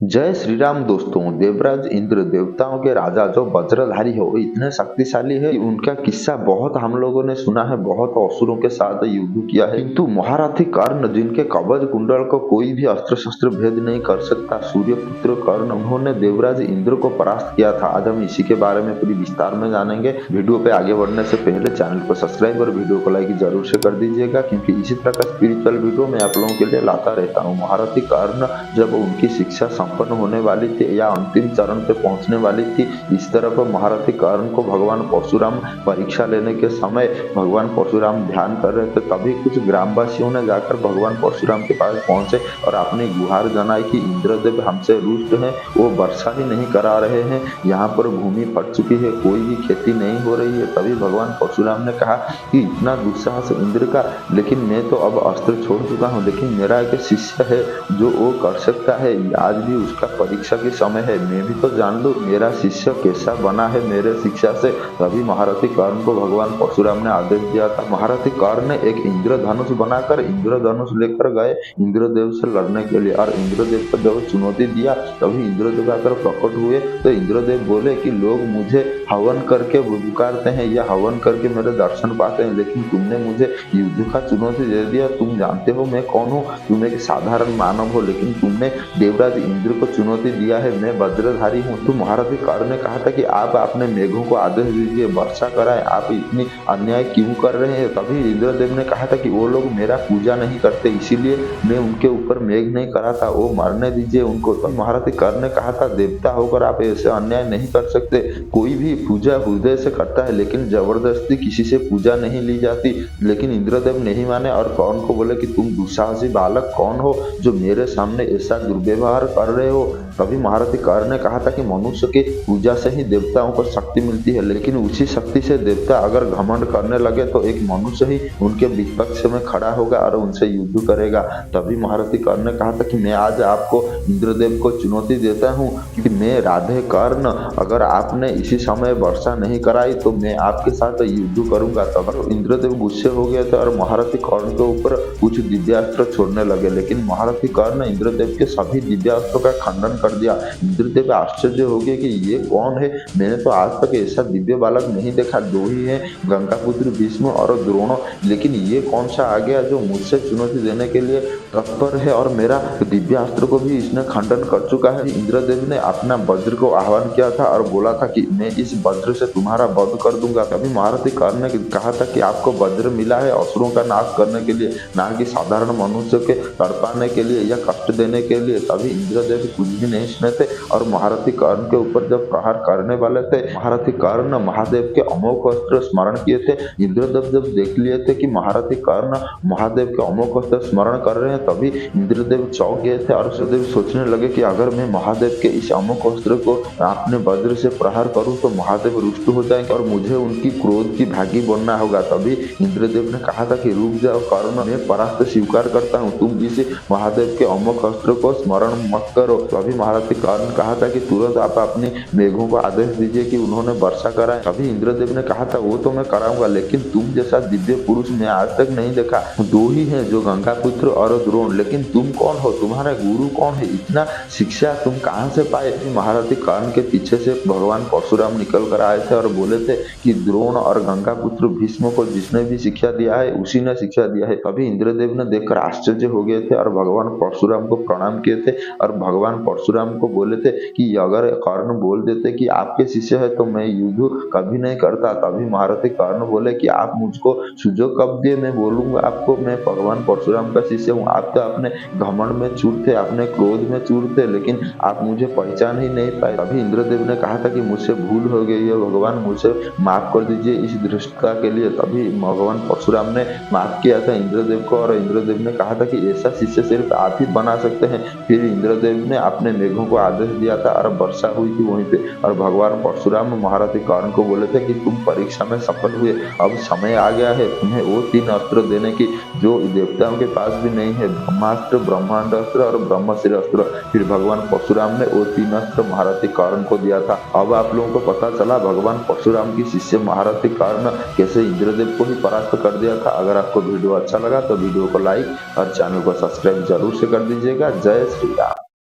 जय श्री राम दोस्तों। देवराज इंद्र देवताओं के राजा जो वज्रधारी है वो इतने शक्तिशाली है कि उनका किस्सा बहुत हम लोगों ने सुना है। बहुत असुरों के साथ युद्ध किया है, किंतु महारथी कर्ण जिनके कवच कुंडल को कोई भी अस्त्र शस्त्र भेद नहीं कर सकता, सूर्यपुत्र कर्ण, उन्होंने देवराज इंद्र को परास्त किया था। आज हम इसी के बारे में पूरी विस्तार में जानेंगे। वीडियो पे आगे बढ़ने से पहले चैनल को सब्सक्राइब और वीडियो को लाइक जरूर से कर दीजिएगा, क्योंकि इसी तरह का स्पिरिचुअल वीडियो मैं आप लोगों के लिए लाता रहता हूँ। महारथी कर्ण जब उनकी शिक्षा संपन्न होने वाली थी या अंतिम चरण पे पहुंचने वाली थी, इस तरफ महारथी कर्ण को भगवान परशुराम परीक्षा लेने के समय भगवान परशुराम ध्यान कर रहे थे। तभी कुछ ग्रामवासियों ने जाकर भगवान परशुराम के पास पहुंचे और अपनी गुहार जनाई कि इंद्रदेव हमसे रुष्ट हैं, वो वर्षा ही नहीं करा रहे हैं, यहाँ पर भूमि फट चुकी है, कोई भी खेती नहीं हो रही है। तभी भगवान परशुराम ने कहा कि इतना दुस्साहस इंद्र का, लेकिन मैं तो अब अस्त्र छोड़ चुका हूँ, लेकिन मेरा एक शिष्य है जो वो कर सकता है, आज भी उसका परीक्षा के समय है, मैं भी तो जान लूं मेरा शिष्य कैसा बना है मेरे शिक्षा से। तभी महारथी कर्ण को भगवान परशुराम ने आदेश दिया था। महारथी कर्ण ने एक इंद्रधनुष बनाकर इंद्रधनुष लेकर गए इंद्रदेव से लड़ने के लिए, और इंद्रदेव को जब चुनौती दिया तभी इंद्रदेव आकर प्रकट हुए। तो इंद्रदेव बोले कि लोग मुझे हवन करके पुकारते हैं या हवन करके मेरे दर्शन पाते हैं, लेकिन तुमने मुझे युद्ध का चुनौती दे दिया। तुम जानते हो मैं कौन हूँ, तुम एक साधारण मानव हो, लेकिन तुमने देवराज इंद्र को चुनौती दिया है, मैं वज्रधारी हूँ। तो महारथी कर्ण ने कहा था कि आप अपने मेघों को आदेश दीजिए, वर्षा कराए, आप इतनी अन्याय क्यों कर रहे हैं। तभी इंद्रदेव ने कहा था कि वो लोग मेरा पूजा नहीं करते, इसीलिए मैं उनके ऊपर मेघ नहीं करा था, वो मरने दीजिए उनको। तो महारथी कर्ण ने कहा था देवता होकर आप ऐसे अन्याय नहीं कर सकते, कोई भी पूजा हृदय से करता है, लेकिन जबरदस्ती किसी से पूजा नहीं ली जाती। लेकिन इंद्रदेव नहीं माने और कर्ण को बोले कि तुम दुस्साहसी बालक कौन हो जो मेरे सामने ऐसा दुर्व्यवहार कर रहे हो। तभी महारथी कर्ण ने कहा था कि मनुष्य की पूजा से ही देवताओं को शक्ति मिलती है, लेकिन उसी शक्ति से देवता अगर घमंड करने लगे तो एक मनुष्य ही उनके विपक्ष में खड़ा होगा और उनसे युद्ध करेगा। तभी महारथी कर्ण ने कहा था कि मैं आज आपको इंद्रदेव को चुनौती देता हूँ कि मैं राधे कर्ण, अगर आपने इसी समय वर्षा नहीं कराई तो मैं आपके साथ युद्ध करूंगा। तब इंद्रदेव गुस्से हो गए थे और महारथी कर्ण के ऊपर कुछ दिव्यास्त्र छोड़ने लगे, लेकिन महारथी कर्ण इंद्रदेव के सभी दिव्यास्त्रों का खंडन कर दिया। इंद्रदेव आश्चर्य हो गए कि ये कौन है, मैंने तो आज तक ऐसा दिव्य बालक नहीं देखा, दो ही है, गंगापुत्र भीष्म और द्रोण, लेकिन ये कौन सा आ गया जो मुझसे चुनौती देने के लिए तत्पर है और मेरा दिव्यास्त्र को भी इसने खंडन कर चुका है। इंद्रदेव ने अपना वज्र को आह्वान किया था और बोला था कि मैं इस वज्र से तुम्हारा वध कर दूंगा। तभी महारथी कर्ण ने कहा था कि आपको वज्र मिला है असुरों का नाश करने के लिए, ना कि साधारण मनुष्य के तड़पाने के लिए या कष्ट देने के लिए। तभी इंद्रदेव कुछ भी नहीं सुने थे और महारथी कर्ण के ऊपर जब प्रहार करने वाले थे, महारथी कर्ण महादेव के अमोघ अस्त्र स्मरण किए थे। इंद्रदेव जब देख लिए थे कि महारथी कर्ण महादेव के अमोघ अस्त्र स्मरण कर रहे हैं, तभी इंद्रदेव चौंक गए थे और इंद्रदेव सोचने लगे कि अगर मैं महादेव के इस अमोघ अस्त्र को अपने वज्र से प्रहार करूं तो महादेव रुष्ट हो जाएंगे और मुझे उनकी क्रोध की भागी बनना होगा। तभी इंद्रदेव ने कहा था कि रुक जाओ कर्ण, मैं परास्त स्वीकार करता हूँ, तुम इस महादेव के अमोघ अस्त्र को स्मरण मत करो। तभी महारथी कर्ण कहा था कि तुरंत आप अपनी मेघों को आदेश दीजिए कि उन्होंने वर्षा कराए। तभी इंद्रदेव ने कहा था वो तो मैं कराऊंगा, लेकिन तुम जैसा दिव्य पुरुष मैं आज तक नहीं देखा, दो ही हैं जो गंगापुत्र और द्रोण, लेकिन तुम कौन हो, तुम्हारा गुरु कौन है, इतना शिक्षा तुम कहाँ से पाए। महारथी कर्ण के पीछे से भगवान परशुराम निकल कर आए थे और बोले थे कि द्रोण और गंगापुत्र भीष्म को जिसने भी शिक्षा दिया है उसी ने शिक्षा दिया है। तभी इंद्रदेव ने देखकर आश्चर्य हो गए थे और भगवान परशुराम को प्रणाम किए थे और भगवान परशुराम को बोले थे कि अगर कर्ण बोल देते कि आपके शिष्य है तो मैं युद्ध कभी नहीं करता। तभी महारथी कर्ण बोले कि आप मुझको सुजोग कब दिए, मैं बोलूंगा आपको मैं भगवान परशुराम का शिष्य हूँ। आप तो अपने घमंड में चूर थे, अपने क्रोध में चूर थे, लेकिन आप मुझे पहचान ही नहीं पाए। तभी इंद्रदेव ने कहा था कि मुझसे भूल हो गई है भगवान, मुझे माफ कर दीजिए इस धृष्टता के लिए। तभी भगवान परशुराम ने माफ किया था इंद्रदेव को और इंद्रदेव ने कहा था कि ऐसा शिष्य सिर्फ आप ही बना सकते हैं। फिर इंद्रदेव ने अपने मेघों को आदेश दिया था और वर्षा हुई थी वहीं पे, और भगवान परशुराम महारथी कर्ण को बोले थे कि तुम परीक्षा में सफल हुए, अब समय आ गया है तुम्हें वो 3 अस्त्र देने की जो देवताओं के पास भी नहीं है, ब्रह्मास्त्र, ब्रह्मांड अस्त्र और ब्रह्मशिर अस्त्र। फिर भगवान परशुराम ने वो 3 अस्त्र महारथी कर्ण को दिया था। अब आप लोगों को पता चला भगवान परशुराम की शिष्य महारथी कर्ण कैसे इंद्रदेव को ही परास्त कर दिया था। अगर आपको वीडियो अच्छा लगा तो वीडियो को लाइक और चैनल को सब्सक्राइब जरूर से कर दीजिएगा। जय श्री राम।